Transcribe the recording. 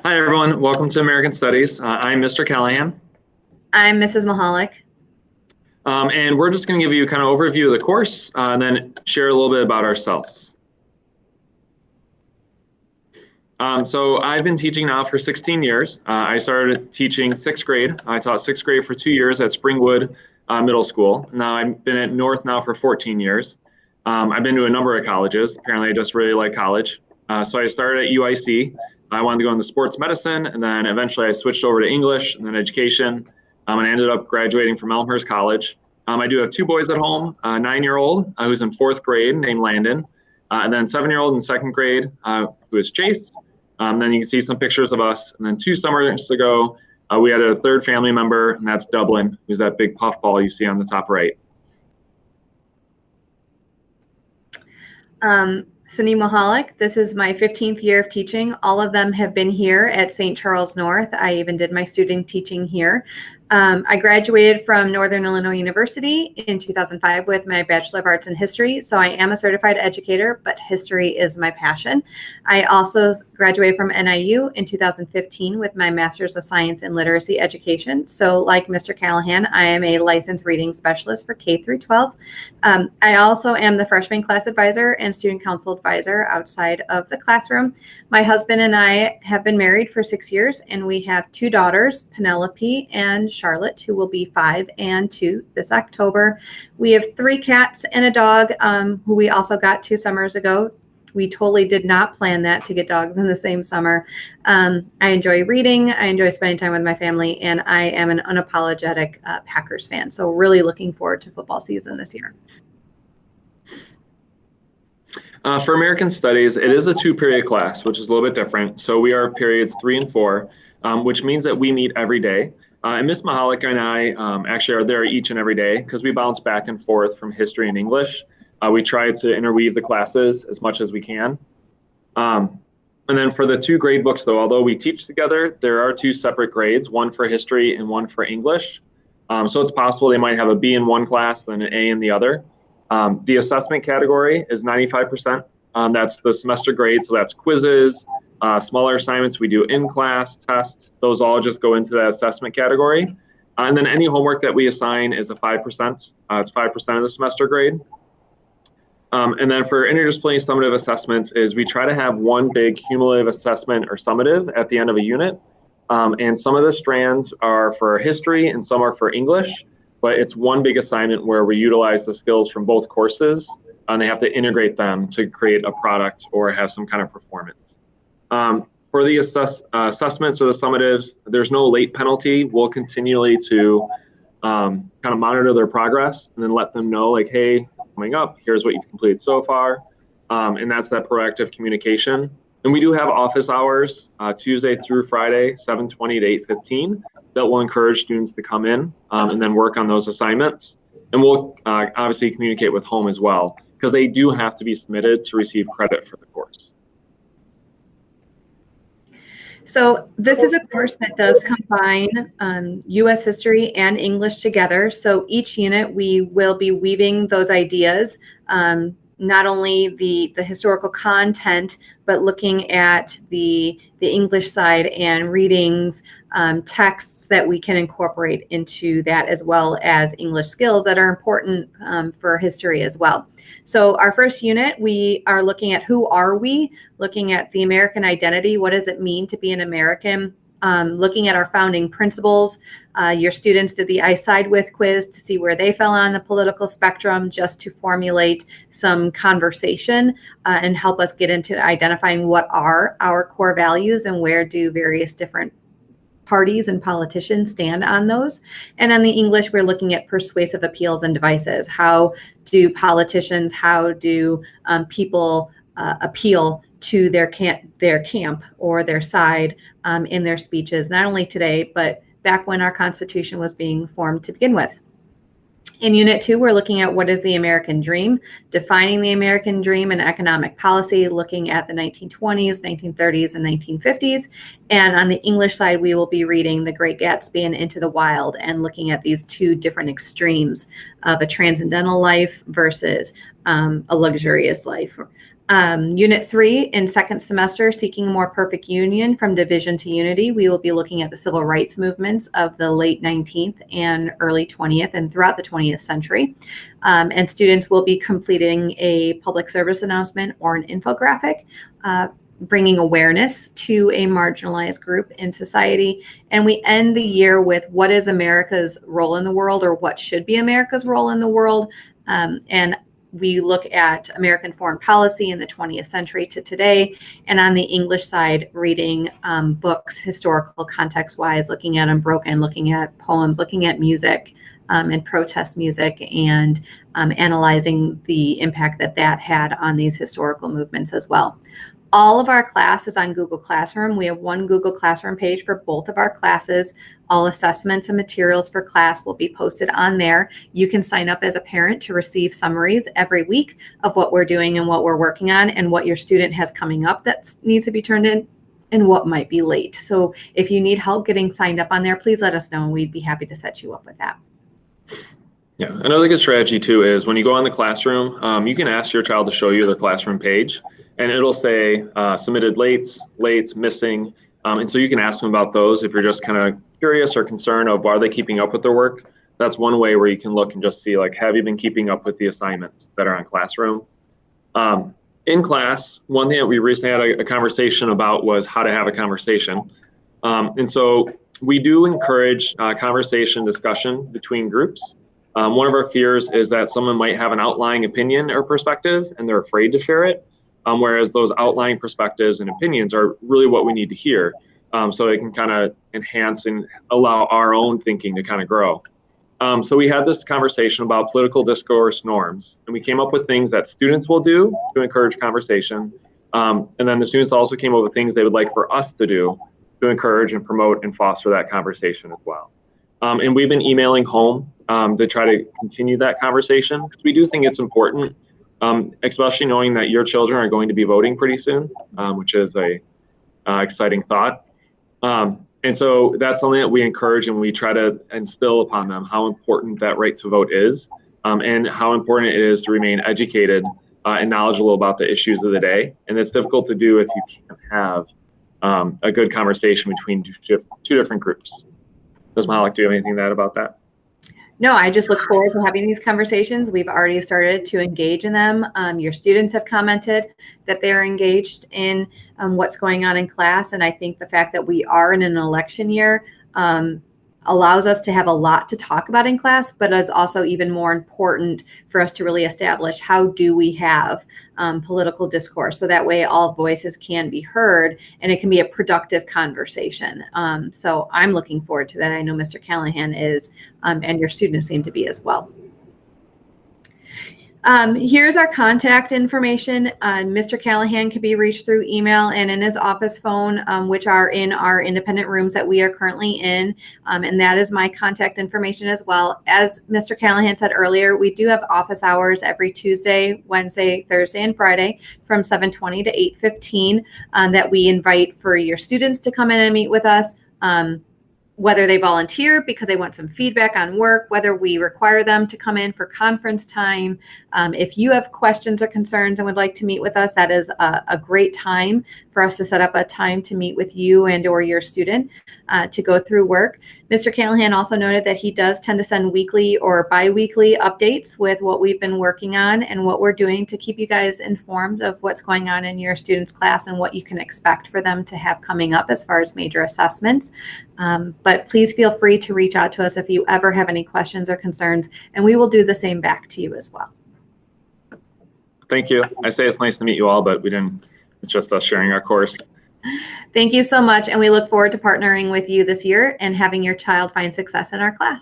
Hi, everyone. Welcome to American Studies. I'm Mr. Callahan, I'm Mrs. Mihalik. and we're just going to give you kind of overview of the course and then share a little bit about ourselves. So I've been teaching now for 16 years. I started teaching sixth grade. I taught sixth grade for 2 years at Springwood Middle School. Now I've been at North now for 14 years. I've been to a number of colleges. Apparently, I just really like college. So I started at UIC. I wanted to go into sports medicine, and then eventually I switched over to English and then education, and I ended up graduating from Elmhurst College. I do have two boys at home, a 9-year-old who's in fourth grade named Landon, and then 7-year-old in second grade who is Chase. Then you can see some pictures of us. And then 2 summers ago, we had a third family member, and that's Dublin, who's that big puffball you see on the top right. Cindy Mihalik, this is my 15th year of teaching. All of them have been here at St. Charles North. I even did my student teaching here. I graduated from Northern Illinois University in 2005 with my Bachelor of Arts in History. So I am a certified educator, but history is my passion. I also graduated from NIU in 2015 with my Master's of Science in Literacy Education. So like Mr. Callahan, I am a licensed reading specialist for K through 12. I also am the freshman class advisor and student council advisor outside of the classroom. My husband and I have been married for 6 years, and we have 2 daughters, Penelope and Charlotte, who will be 5 and 2 this October. We have 3 cats and a dog who we also got 2 summers ago. We totally did not plan that to get dogs in the same summer. I enjoy reading. I enjoy spending time with my family, and I am an unapologetic Packers fan. So really looking forward to football season this year. For American Studies, it is a 2-period class, which is a little bit different. So we are periods 3 and 4, which means that we meet every day. And Ms. Mihalik and I actually are there each and every day because we bounce back and forth from history and English. We try to interweave the classes as much as we can. And then for the 2 grade books, though, although we teach together, there are 2 separate grades, one for history and one for English. So it's possible they might have a B in one class, then an A in the other. The assessment category is 95%. That's the semester grade, so that's quizzes, smaller assignments we do in class, tests. Those all just go into that assessment category. And then any homework that we assign is a 5%. It's 5% of the semester grade. And then for interdisciplinary summative assessments is we try to have one big cumulative assessment or summative at the end of a unit. And some of the strands are for history and some are for English, but it's one big assignment where we utilize the skills from both courses and they have to integrate them to create a product or have some kind of performance. For the assessments or the summatives, there's no late penalty. We'll continually to kind of monitor their progress and then let them know like, hey, coming up, here's what you've completed so far. And that's that proactive communication. And we do have office hours Tuesday through Friday, 7:20 to 8:15, that will encourage students to come in and then work on those assignments. And we'll obviously communicate with home as well, because they do have to be submitted to receive credit for the course. So this is a course that does combine U.S. history and English together. So each unit, we will be weaving those ideas, not only the historical content, but looking at the English side and readings, texts that we can incorporate into that, as well as English skills that are important for history as well. So our first unit, we are looking at who are we, looking at the American identity. What does it mean to be an American? Looking at our founding principles. Your students did the I Side With quiz to see where they fell on the political spectrum, just to formulate some conversation and help us get into identifying what are our core values and where do various different parties and politicians stand on those. And on the English, we're looking at persuasive appeals and devices. How do politicians, how do people appeal to their camp or their side in their speeches, not only today, but back when our Constitution was being formed to begin with. In Unit 2, we're looking at what is the American dream, defining the American dream and economic policy, looking at the 1920s, 1930s, and 1950s. And on the English side, we will be reading The Great Gatsby and Into the Wild and looking at these 2 different extremes of a transcendental life versus a luxurious life. Unit 3 in second semester, Seeking a More Perfect Union from Division to Unity. We will be looking at the civil rights movements of the late 19th and early 20th and throughout the 20th century. And students will be completing a public service announcement or an infographic, bringing awareness to a marginalized group in society. And we end the year with what is America's role in the world, or what should be America's role in the world. And we look at American foreign policy in the 20th century to today. And on the English side, reading books, historical context-wise, looking at Unbroken, looking at poems, looking at music and protest music, and analyzing the impact that that had on these historical movements as well. All of our class is on Google Classroom. We have one Google Classroom page for both of our classes. All assessments and materials for class will be posted on there. You can sign up as a parent to receive summaries every week of what we're doing and what we're working on, and what your student has coming up that needs to be turned in, and what might be late. So if you need help getting signed up on there, please let us know, and we'd be happy to set you up with that. Yeah, another good strategy too is when you go on the classroom, you can ask your child to show you the classroom page, and it'll say submitted lates, missing. And so you can ask them about those if you're just kind of curious or concerned of are they keeping up with their work. That's one way where you can look and just see, like, have you been keeping up with the assignments that are on Classroom? In class, one thing that we recently had a conversation about was how to have a conversation. And so we do encourage conversation discussion between groups. One of our fears is that someone might have an outlying opinion or perspective and they're afraid to share it, whereas those outlying perspectives and opinions are really what we need to hear, so they can kind of enhance and allow our own thinking to kind of grow. So we had this conversation about political discourse norms, and we came up with things that students will do to encourage conversation. And then the students also came up with things they would like for us to do to encourage and promote and foster that conversation as well. And we've been emailing home to try to continue that conversation, because we do think it's important, especially knowing that your children are going to be voting pretty soon, which is a exciting thought. And so that's something that we encourage, and we try to instill upon them how important that right to vote is, and how important it is to remain educated and knowledgeable about the issues of the day. And it's difficult to do if you can't have a good conversation between two different groups. Ms. Mihalik, do you have anything to add about that? No, I just look forward to having these conversations. We've already started to engage in them. Your students have commented that they're engaged in what's going on in class. And I think the fact that we are in an election year allows us to have a lot to talk about in class, but is also even more important for us to really establish how do we have political discourse, so that way all voices can be heard and it can be a productive conversation. So I'm looking forward to that. I know Mr. Callahan is, and your students seem to be as well. Here's our contact information. Mr. Callahan can be reached through email and in his office phone, which are in our independent rooms that we are currently in. And that is my contact information as well. As Mr. Callahan said earlier, we do have office hours every Tuesday, Wednesday, Thursday, and Friday from 7:20 to 8:15 that we invite for your students to come in and meet with us. Whether they volunteer because they want some feedback on work, whether we require them to come in for conference time. If you have questions or concerns and would like to meet with us, that is a great time for us to set up a time to meet with you and or your student to go through work. Mr. Callahan also noted that he does tend to send weekly or bi-weekly updates with what we've been working on and what we're doing to keep you guys informed of what's going on in your students' class and what you can expect for them to have coming up as far as major assessments. But please feel free to reach out to us if you ever have any questions or concerns, and we will do the same back to you as well. Thank you. I say it's nice to meet you all, but it's just us sharing our course. Thank you so much, and we look forward to partnering with you this year and having your child find success in our class.